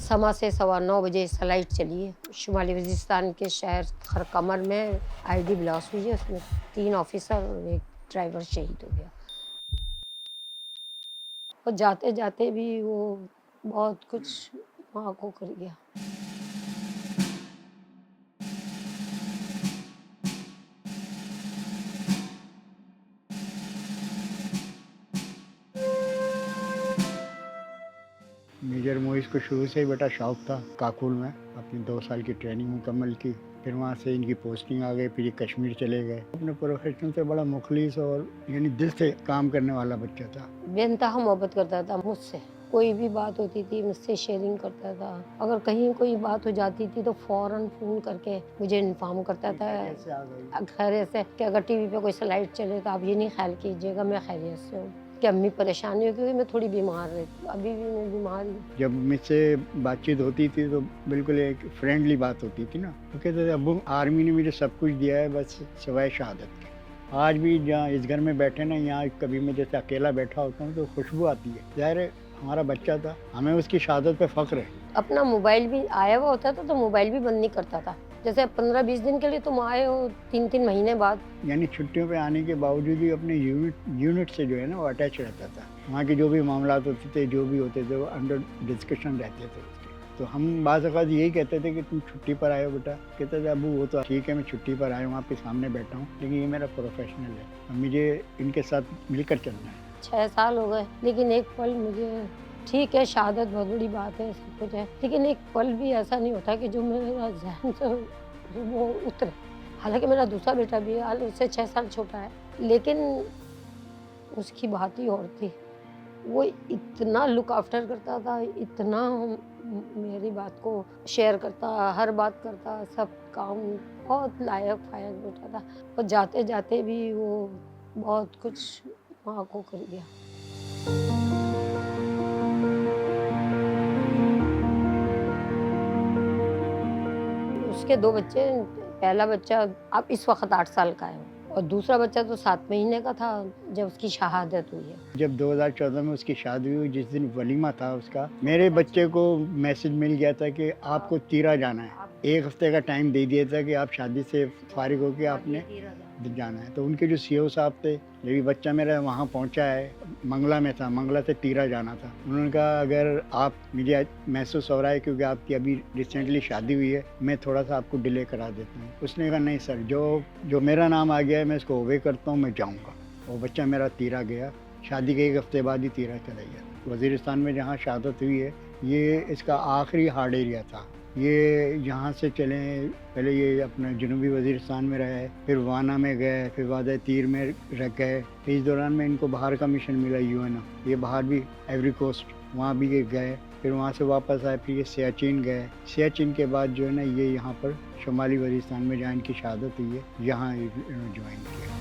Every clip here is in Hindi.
समा से 9:15 फ्लाइट चली है। शुमाली वज़ीरिस्तान के शहर खरकमर में आईडी ब्लास्ट हुई है, उसमें 3 ऑफ़िसर और 1 ड्राइवर शहीद हो गया। और जाते-जाते भी वो बहुत कुछ माँ को कर गया। मेजर मोइज़ को शुरू से ही बेटा शौक़ था काकुल में, अपनी 2 साल की ट्रेनिंग मुकम्मल की। फिर वहाँ से इनकी पोस्टिंग आ गई, फिर ये कश्मीर चले गए। अपने प्रोफेशन से बड़ा मुखलिस और यानी दिल से काम करने वाला बच्चा था। बेइंतहा मोहब्बत करता था मुझसे। कोई भी बात होती थी मुझसे शेयरिंग करता था। अगर कहीं कोई बात हो जाती थी तो फ़ौरन फ़ोन करके मुझे इन्फॉर्म करता था खैरियत से कि अगर टीवी पे कोई स्लाइड चले तो आप ये नहीं ख़्याल कीजिएगा, मैं खैरियत से हूँ। कि अम्मी परेशानी हो क्योंकि मैं थोड़ी बीमार रहती हूँ, अभी भी मैं बीमार ही हूँ। जब मुझसे बातचीत होती थी तो बिल्कुल एक फ्रेंडली बात होती थी ना। वो कहते थे अब्बू आर्मी ने मुझे सब कुछ दिया है बस सिवाय शहादत के। आज भी जहाँ इस घर में बैठे ना, यहाँ कभी मैं जैसे अकेला बैठा होता हूँ तो खुशबू आती है। ज़ाहिर है हमारा बच्चा था, हमें उसकी शहादत पे फ़ख्र है। अपना मोबाइल भी आया हुआ होता था तो मोबाइल भी बंद नहीं करता था। जैसे 15-20 दिन के लिए तुम आए हो 3-3 महीने बाद। यानी छुट्टियों पे आने के बावजूद भी अपने यूनिट से जो है ना वो अटैच रहता था। वहाँ के जो भी मामलात होते थे, जो भी होते थे, वो अंडर डिस्कशन रहते थे उसके। तो हम बाज़ औक़ात यही कहते थे कि तुम छुट्टी पर आए हो बेटा। कहते थे अब्बू वो तो ठीक है, मैं छुट्टी पर आया हूँ, आपके सामने बैठा हूँ, लेकिन ये मेरा प्रोफ़ेशनल है और मुझे इनके साथ मिलकर चलना है। 6 साल हो गए, लेकिन एक पल मुझे ठीक है, शहादत बहुत बड़ी बात है, सब कुछ है, लेकिन एक पल भी ऐसा नहीं होता कि जो मेरा ज़हन से वो उतरे। हालाँकि मेरा दूसरा बेटा भी है, हाल उससे 6 साल छोटा है, लेकिन उसकी बात ही और थी। वो इतना लुक आफ्टर करता था, इतना मेरी बात को शेयर करता, हर बात करता, सब काम बहुत लायक-फायक बेटा था और जाते-जाते भी वो बहुत कुछ माँ को कर गया। उसके 2 बच्चे, पहला बच्चा अब इस वक़्त 8 साल का है और दूसरा बच्चा तो 7 महीने का था जब उसकी शहादत हुई है। जब 2014 में उसकी शादी हुई, जिस दिन वलीमा था उसका, मेरे बच्चे को मैसेज मिल गया था कि आपको तीरा जाना है। 1 हफ्ते का टाइम दे दिया था कि आप शादी से फ़ारिग होके आपने जाना है। तो उनके जो सीईओ साहब थे, जब ये बच्चा मेरा वहाँ पहुँचा है, मंगला में था, मंगला से तीरा जाना था। उन्होंने कहा अगर आप मुझे आज महसूस हो रहा है क्योंकि आपकी अभी रिसेंटली शादी हुई है, मैं थोड़ा-सा आपको डिले करा देता हूँ। उसने कहा नहीं सर, जो मेरा नाम आ गया है मैं इसको ओबे करता हूँ, मैं जाऊँगा। वो बच्चा मेरा तीरा गया। शादी के 1 हफ्ते बाद ही तीरा चला गया। वज़ीरिस्तान में जहाँ शहादत हुई है, ये इसका आखिरी हार्ड एरिया था। ये यहाँ से चले, पहले ये अपना जनूबी वज़ीरिस्तान में रहे, फिर वाना में गए, फिर वादा तीर में रह गए। इस दौरान में इनको बाहर का मिशन मिला यूएन, ये बाहर भी आइवरी कोस्ट, वहाँ भी ये गए। फिर वहाँ से वापस आए, फिर ये सियाचिन गए। सियाचिन के बाद जो है ना, ये यहाँ पर शुमाली वज़ीरिस्तान में जहाँ इनकी शहादत हुई है, यहाँ इन्होंने जॉइन किया।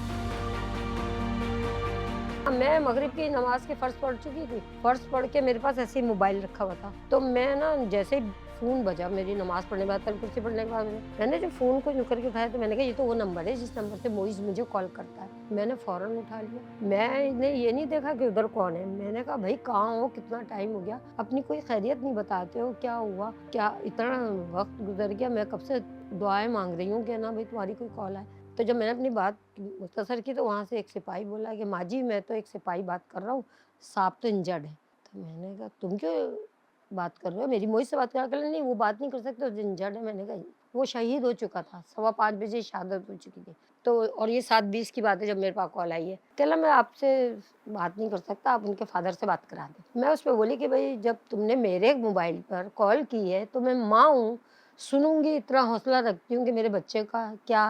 मैं मगरिब की नमाज़ के फ़र्ज़ पढ़ चुकी थी। फ़र्ज़ पढ़ के मेरे पास ऐसे ही मोबाइल रखा हुआ था। तो मैं ना जैसे ही फ़ोन बजा मेरी नमाज़ पढ़ने के बाद, आयतल कुर्सी पढ़ने के बाद मैंने जब फ़ोन को यूँ करके उठाया तो मैंने कहा ये तो वो नंबर है जिस नंबर से मोइज़ मुझे कॉल करता है। मैंने फ़ौरन उठा लिया। मैंने ये नहीं देखा कि उधर कौन है। मैंने कहा भई कहाँ हो? कितना टाइम हो गया? अपनी कोई खैरियत नहीं बताते हो, क्या हुआ? क्या इतना वक़्त गुज़र गया? मैं कब से दुआएँ माँग रही हूँ कि ना भई तुम्हारी कोई कॉल आए। तो जब मैंने अपनी बात मुख्तसर की तो वहाँ से एक सिपाही बोला कि माँ जी मैं तो एक सिपाही बात कर रहा हूँ, साहब तो इंजर्ड है। तो मैंने कहा तुम क्यों बात कर रहे हो? मेरी मोई से बात करा, कहला नहीं वो बात नहीं कर सकते, वो इंजर्ड है। मैंने कहा वो शहीद हो चुका था, 5:15 बजे शहादत हो चुकी थी। तो और ये 7:20 की बात है जब मेरे पास कॉल आई है। कहला मैं आपसे बात नहीं कर सकता, आप उनके फादर से बात करा दें। मैं उस पे बोली कि भई जब तुमने मेरे मोबाइल पर कॉल की है तो मैं माँ हूँ, सुनूँगी, इतना हौसला रखती हूँ कि मेरे बच्चे का क्या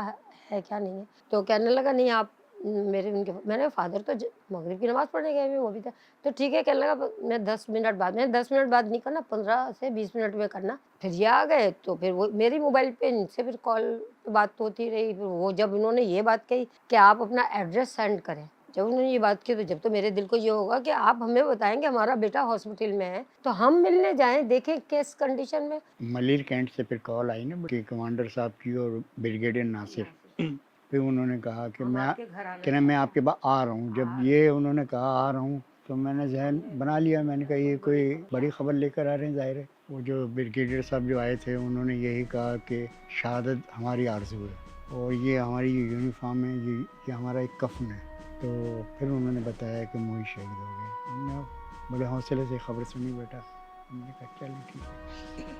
है क्या नहीं है। तो कहने लगा नहीं आप मेरे उनके, मैंने फादर तो मगरिब की नमाज़ पढ़ने गए हुए वो भी था। तो ठीक है कहने लगा मैं 10 मिनट बाद, मैंने 10 मिनट बाद नहीं करना, 15 से 20 मिनट में करना। फिर ये आ गए तो फिर वो मेरी मोबाइल पे इनसे फिर कॉल पे बात होती रही। फिर वो जब उन्होंने ये बात कही कि आप अपना एड्रेस सेंड करें, जब उन्होंने ये बात की तो जब तो मेरे दिल को ये होगा कि आप हमें बताएँ कि हमारा बेटा हॉस्पिटल में है, तो हम मिलने जाएँ, देखें किस कंडीशन में। मलिर कैंट से फिर कॉल आई ना कि कमांडर साहब की और ब्रिगेडियर नासिर। फिर उन्होंने कहा कि मैं आपके पास आ रहा हूँ। जब ये उन्होंने कहा आ रहा हूँ, तो मैंने जहन बना लिया, मैंने कहा ये कोई बड़ी खबर लेकर आ रहे हैं, ज़ाहिर है। वो जो ब्रिगेडियर साहब जो आए थे उन्होंने यही कहा कि शहादत हमारी आरज़ू है और ये हमारी यूनिफॉर्म है, ये हमारा एक कफ़न है। तो फिर उन्होंने बताया कि मोई शहीद हो गए। हमने बड़े हौसले से खबर सुनी बेटा, हमने कहा चलो ठीक है।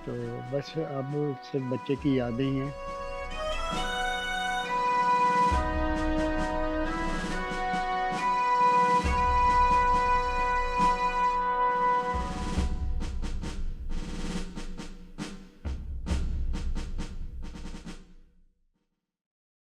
तो बस अब सिर्फ बच्चे की यादें ही हैं।